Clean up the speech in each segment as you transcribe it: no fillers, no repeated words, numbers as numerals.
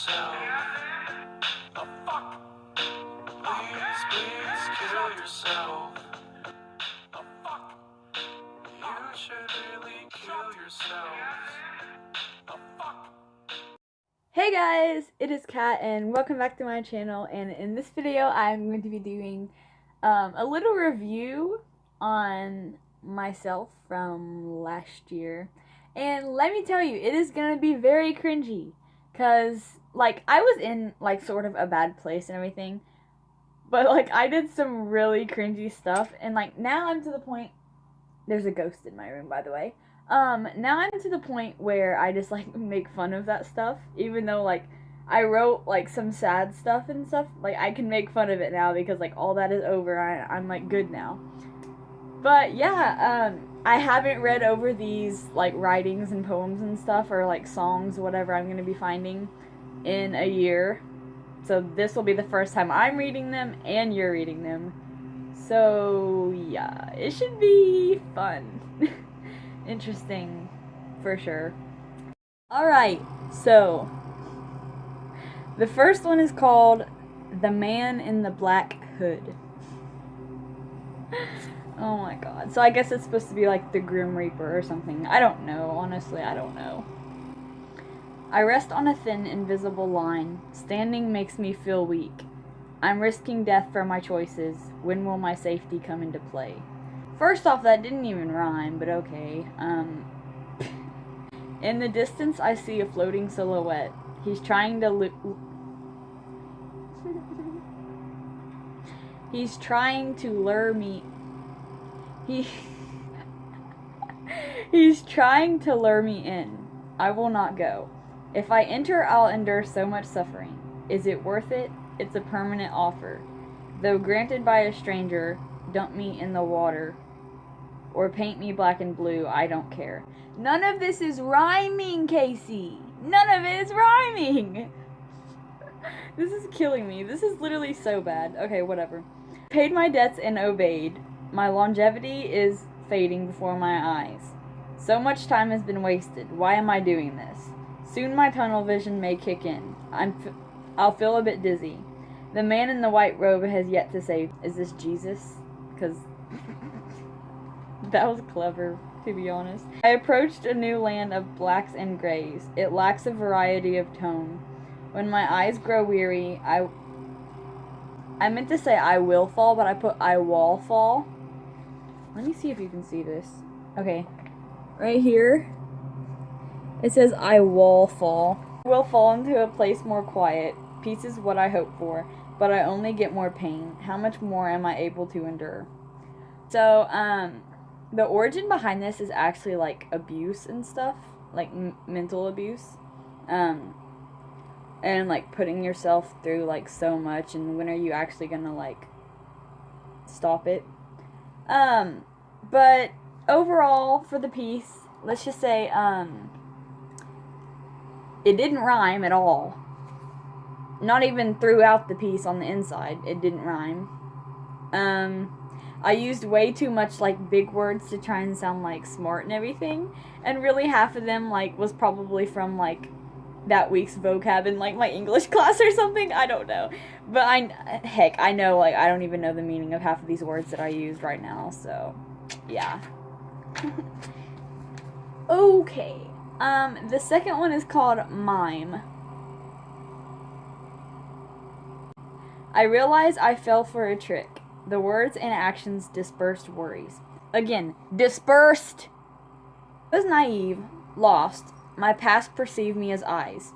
yourself. The fuck? Please kill yourself. The fuck? You should really kill yourselves. The fuck? Hey guys, it is Kat and welcome back to my channel, and in this video I'm going to be doing a little review on myself from last year. And let me tell you, it is going to be very cringy because like I was in like sort of a bad place and everything, but like I did some really cringy stuff, and like now I'm to the point, there's a ghost in my room by the way. Now I'm to the point where I just like make fun of that stuff, even though like I wrote like some sad stuff and stuff. Like I can make fun of it now because like all that is over. I'm like good now. But yeah, I haven't read over these like writings and poems and stuff, or like songs, whatever I'm gonna be finding in a year. So this will be the first time I'm reading them and you're reading them. So yeah, it should be fun. Interesting, for sure. Alright, so the first one is called The Man in the Black Hood. Oh my god. So I guess it's supposed to be like the Grim Reaper or something. I don't know, honestly, I don't know. I rest on a thin, invisible line. Standing makes me feel weak. I'm risking death for my choices. When will my safety come into play? First off, that didn't even rhyme, but okay. In the distance, I see a floating silhouette. He's trying to He's trying to lure me. He's trying to lure me in. I will not go. If I enter, I'll endure so much suffering. Is it worth it? It's a permanent offer. Though granted by a stranger, dump me in the water. Or paint me black and blue, I don't care. None of this is rhyming, Casey. None of it is rhyming. This is killing me. This is literally so bad. Okay, whatever. Paid my debts and obeyed. My longevity is fading before my eyes. So much time has been wasted. Why am I doing this? Soon my tunnel vision may kick in. I'll feel a bit dizzy. The man in the white robe has yet to say, is this Jesus? Because that was clever, to be honest. I approached a new land of blacks and grays. It lacks a variety of tone. When my eyes grow weary, I meant to say I will fall, but I put I will fall. Let me see if you can see this. Okay. Right here, it says I will fall. I will fall into a place more quiet. Peace is what I hope for, but I only get more pain. How much more am I able to endure? So, the origin behind this is actually like abuse and stuff, like mental abuse, and like putting yourself through like so much, and when are you actually gonna like stop it? But overall for the piece, let's just say it didn't rhyme at all. Not even throughout the piece on the inside, it didn't rhyme. I used way too much like big words to try and sound like smart and everything, and really half of them like was probably from like that week's vocab in like my English class or something. I don't know, but I know like I don't even know the meaning of half of these words that I used right now, so yeah. Okay, the second one is called Mime. I realize I fell for a trick. The words and actions dispersed worries. Again, dispersed! I was naive, lost. My past perceived me as eyes.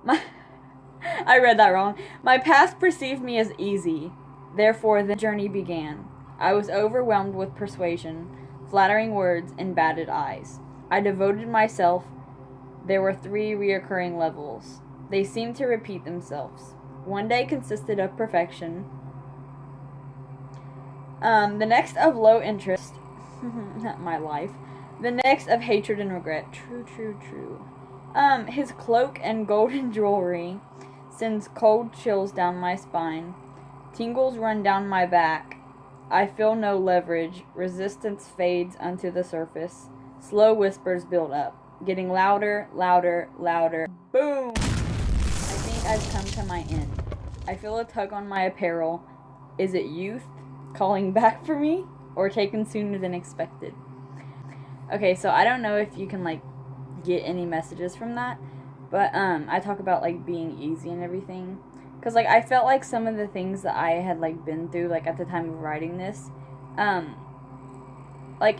I read that wrong. My past perceived me as easy. Therefore, the journey began. I was overwhelmed with persuasion, flattering words, and batted eyes. I devoted myself. There were 3 reoccurring levels. They seemed to repeat themselves. One day consisted of perfection. The next of low interest. Not my life. The next of hatred and regret. True. His cloak and golden jewelry sends cold chills down my spine. Tingles run down my back. I feel no leverage. Resistance fades unto the surface. Slow whispers build up, getting louder. Boom! I think I've come to my end. I feel a tug on my apparel. Is it youth calling back for me, or taken sooner than expected? Okay, so I don't know if you can, like, get any messages from that, but, I talk about, like, being easy and everything, because, like, I felt like some of the things that I had, like, been through, like, at the time of writing this, like,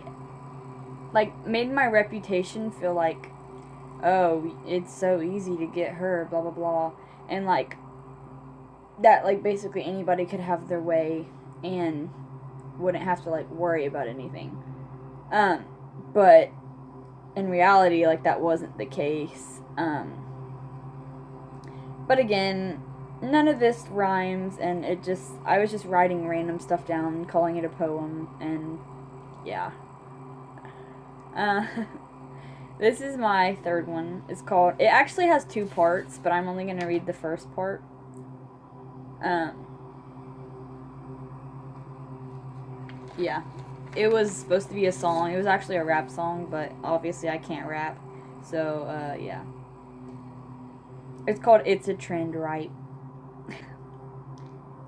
made my reputation feel like, oh, it's so easy to get her, blah, blah, blah, and, like, that, like, basically anybody could have their way and wouldn't have to, like, worry about anything. But in reality, like, that wasn't the case. But again, none of this rhymes, and I was just writing random stuff down, calling it a poem, and yeah. This is my third one. It actually has 2 parts, but I'm only going to read the first part. Yeah. It was supposed to be a song. It was actually a rap song, but obviously I can't rap. So, yeah. It's called It's a Trend, Right?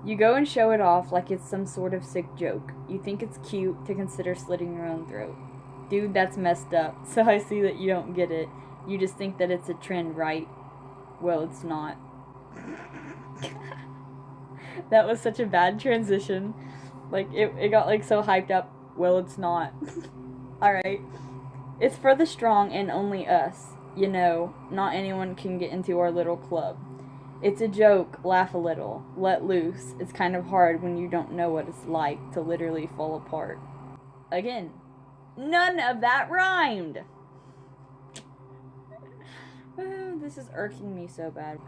You go and show it off like it's some sort of sick joke. You think it's cute to consider slitting your own throat. Dude, that's messed up, so I see that you don't get it. You just think that it's a trend, right? Well, it's not. That was such a bad transition. Like, it got, like, so hyped up. Well, it's not. Alright. It's for the strong and only us. You know, not anyone can get into our little club. It's a joke, laugh a little, let loose. It's kind of hard when you don't know what it's like to literally fall apart. Again, none of that rhymed! This is irking me so bad.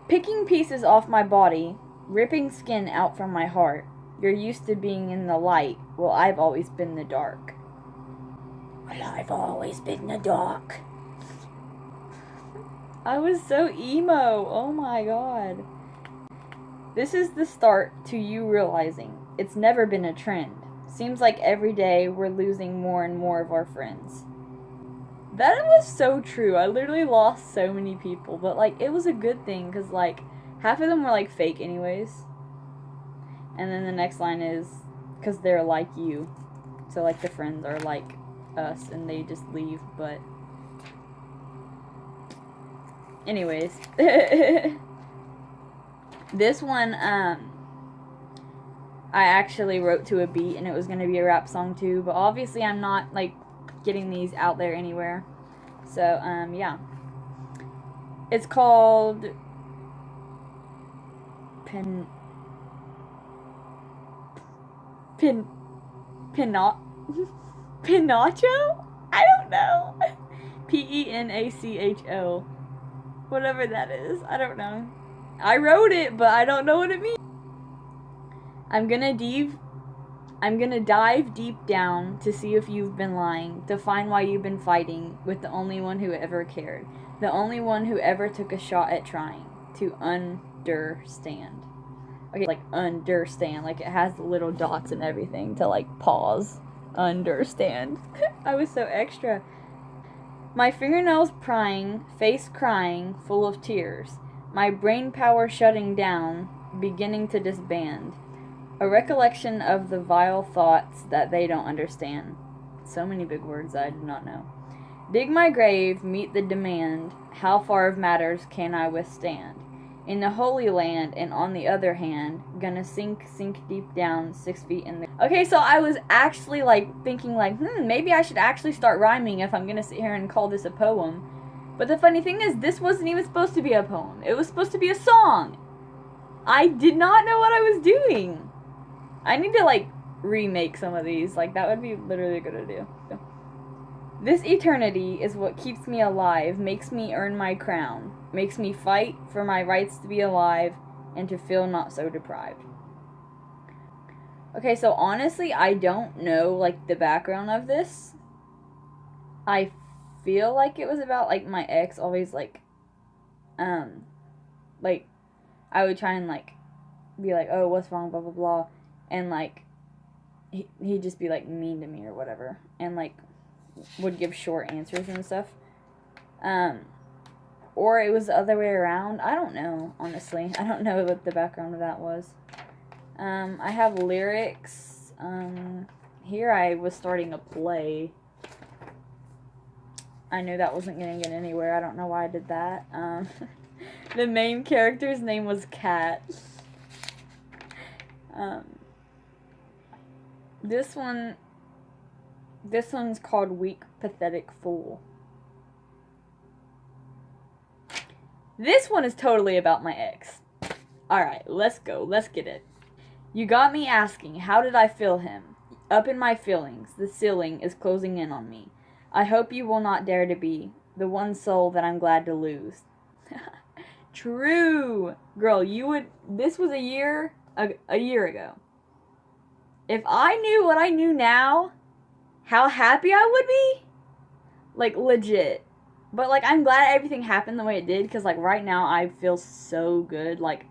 Picking pieces off my body, ripping skin out from my heart. You're used to being in the light. Well, I've always been the dark. Well, I've always been the dark. I was so emo. Oh my god. This is the start to you realizing it's never been a trend. Seems like every day we're losing more and more of our friends. That was so true. I literally lost so many people, but, like, it was a good thing because, like, half of them were, like, fake anyways. And then the next line is, because they're like you. So, like, the friends are like us and they just leave, but anyways. This one, I actually wrote to a beat and it was going to be a rap song too, but obviously I'm not, like, getting these out there anywhere. So, yeah. It's called Pinacho? I don't know. Penacho. Whatever that is. I don't know. I wrote it, but I don't know what it means. I'm gonna dive deep down to see if you've been lying, to find why you've been fighting with the only one who ever cared, the only one who ever took a shot at trying to understand. Okay, like, understand, like, it has the little dots and everything to, like, pause. Understand. I was so extra. My fingernails prying, face crying, full of tears. My brain power shutting down, beginning to disband. A recollection of the vile thoughts that they don't understand. So many big words I do not know. Dig my grave, meet the demand. How far of matters can I withstand? In the Holy Land, and on the other hand, gonna sink deep down, 6 feet in the... Okay, so I was actually, like, thinking, like, maybe I should actually start rhyming if I'm gonna sit here and call this a poem. But the funny thing is, this wasn't even supposed to be a poem. It was supposed to be a song. I did not know what I was doing. I need to, like, remake some of these. Like, that would be literally a good idea. This eternity is what keeps me alive, makes me earn my crown, makes me fight for my rights to be alive and to feel not so deprived. Okay, so honestly, I don't know, like, the background of this. I feel like it was about, like, my ex always, like, like, I would try and, like, be like, oh, what's wrong, blah, blah, blah, and, like, he'd just be, like, mean to me or whatever, and, like, would give short answers and stuff. or it was the other way around. I don't know, honestly. I don't know what the background of that was. I have lyrics. Here I was starting a play. I knew that wasn't going to get anywhere. I don't know why I did that. The main character's name was Kat. This one's called Weak, Pathetic Fool. This one is totally about my ex. Alright, let's go. Let's get it. You got me asking, how did I feel him? Up in my feelings, the ceiling is closing in on me. I hope you will not dare to be the one soul that I'm glad to lose. True. Girl, you would... This was a year ago. If I knew what I knew now, how happy I would be? Like, legit. But, like, I'm glad everything happened the way it did, because, like, right now I feel so good, like,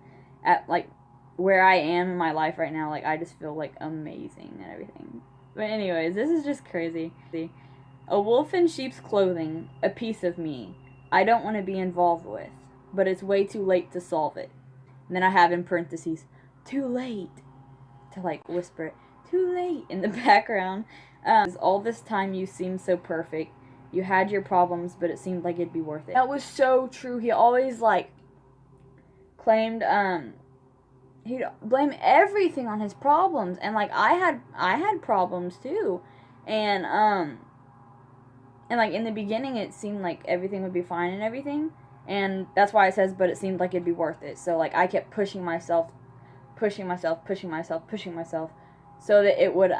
at, like, where I am in my life right now. Like, I just feel, like, amazing and everything. But anyways, this is just crazy. A wolf in sheep's clothing, a piece of me, I don't want to be involved with, but it's way too late to solve it. And then I have in parentheses, too late, to, like, whisper it, too late, in the background. All this time you seemed so perfect. You had your problems, but it seemed like it'd be worth it. That was so true. He always, like, claimed, he'd blame everything on his problems. And, like, I had problems, too. And, like, in the beginning, it seemed like everything would be fine and everything. And that's why it says, but it seemed like it'd be worth it. So, like, I kept pushing myself, so that it would,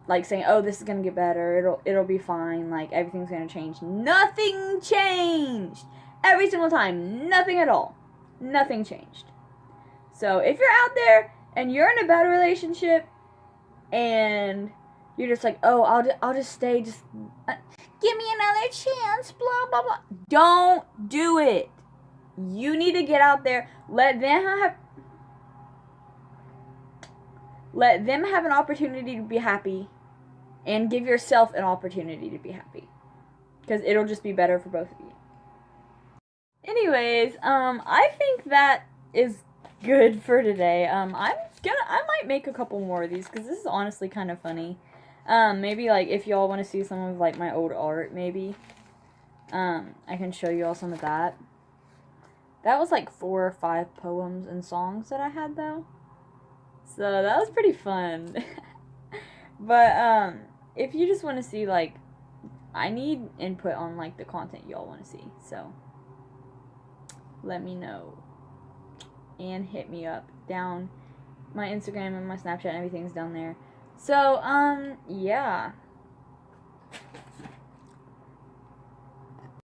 like, saying, oh, this is gonna get better, it'll be fine, like, everything's gonna change. Nothing changed! Every single time, nothing at all. Nothing changed. So, if you're out there, and you're in a bad relationship, and you're just like, oh, I'll just stay, just, give me another chance, blah, blah, blah. Don't do it! You need to get out there, let them have an opportunity to be happy, and give yourself an opportunity to be happy, because it'll just be better for both of you. Anyways, I think that is good for today. I might make a couple more of these, because this is honestly kind of funny. Maybe, like, if y'all want to see some of, like, my old art, maybe, I can show you all some of that. That was, like, 4 or 5 poems and songs that I had, though. So, that was pretty fun. But, if you just want to see, like, I need input on, like, the content y'all want to see. So, let me know. And hit me up. Down my Instagram and my Snapchat and everything's down there. So, yeah.